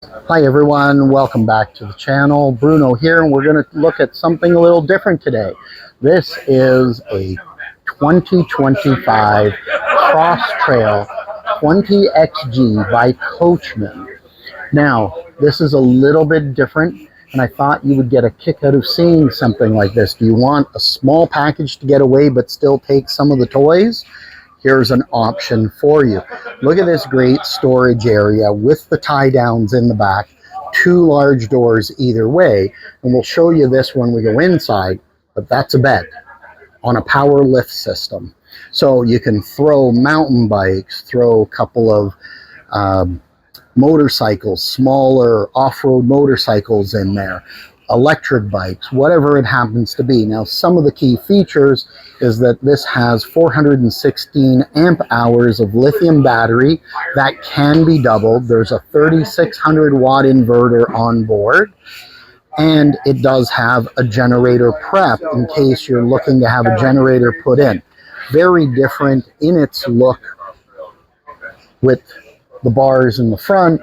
Hi everyone, welcome back to the channel. Bruno here, and we're going to look at something a little different today. This is a 2025 Crosstrail 20XG by Coachmen. Now, this is a little bit different, and I thought you would get a kick out of seeing something like this. Do you want a small package to get away but still take some of the toys? Here's an option for you. Look at this great storage area with the tie downs in the back, two large doors either way, and we'll show you this when we go inside, but that's a bed on a power lift system. So you can throw mountain bikes, throw a couple of motorcycles, smaller off-road motorcycles in there, electric bikes, whatever it happens to be. Now, some of the key features is that this has 416 amp hours of lithium battery that can be doubled. There's a 3600 watt inverter on board, and it does have a generator prep in case you're looking to have a generator put in. Very different in its look, with the bars in the front,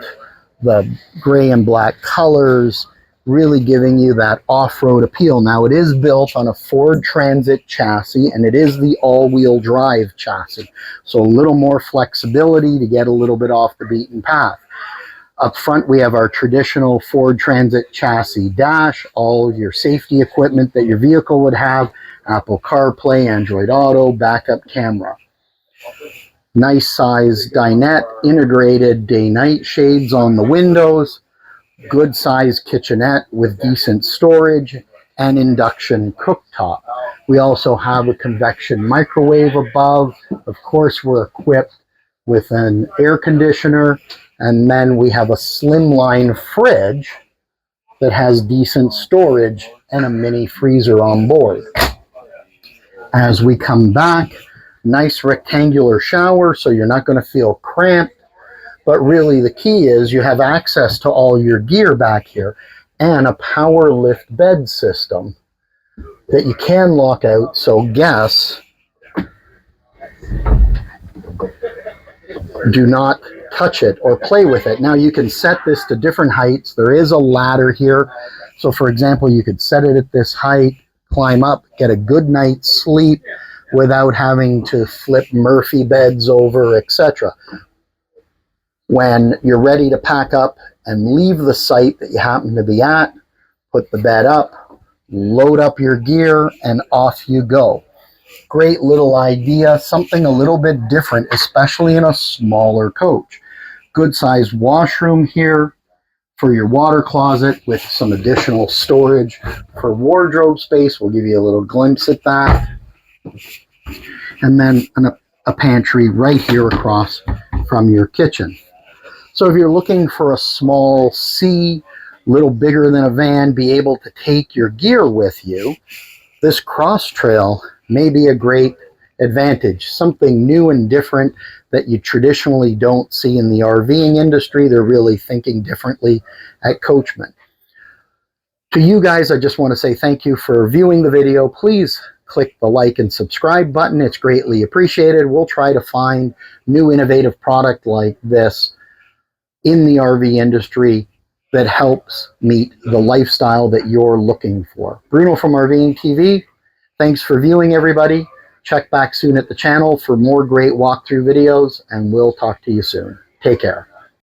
the gray and black colors, really giving you that off-road appeal. Now, it is built on a Ford Transit chassis, and it is the all-wheel drive chassis, so a little more flexibility to get a little bit off the beaten path. Up front, we have our traditional Ford Transit chassis dash, all of your safety equipment that your vehicle would have, Apple CarPlay, Android Auto, backup camera. Nice size dinette, integrated day-night shades on the windows, good size kitchenette with decent storage, and induction cooktop. We also have a convection microwave above. Of course, we're equipped with an air conditioner, and then we have a slimline fridge that has decent storage and a mini freezer on board. As we come back, nice rectangular shower, so you're not going to feel cramped. But really the key is you have access to all your gear back here and a power lift bed system that you can lock out. So guests do not touch it or play with it. Now, you can set this to different heights. There is a ladder here. So for example, you could set it at this height, climb up, get a good night's sleep without having to flip Murphy beds over, etc. When you're ready to pack up and leave the site that you happen to be at, put the bed up, load up your gear, and off you go. Great little idea, something a little bit different, especially in a smaller coach. Good sized washroom here for your water closet with some additional storage for wardrobe space. We'll give you a little glimpse at that. And then a pantry right here across from your kitchen. So if you're looking for a small C, little bigger than a van, be able to take your gear with you, this Crosstrail may be a great advantage. Something new and different that you traditionally don't see in the RVing industry. They're really thinking differently at Coachmen. To you guys, I just want to say thank you for viewing the video. Please click the like and subscribe button. It's greatly appreciated. We'll try to find new innovative product like this in the RV industry that helps meet the lifestyle that you're looking for. Bruno from RVing TV, thanks for viewing, everybody. Check back soon at the channel for more great walkthrough videos, and we'll talk to you soon. Take care.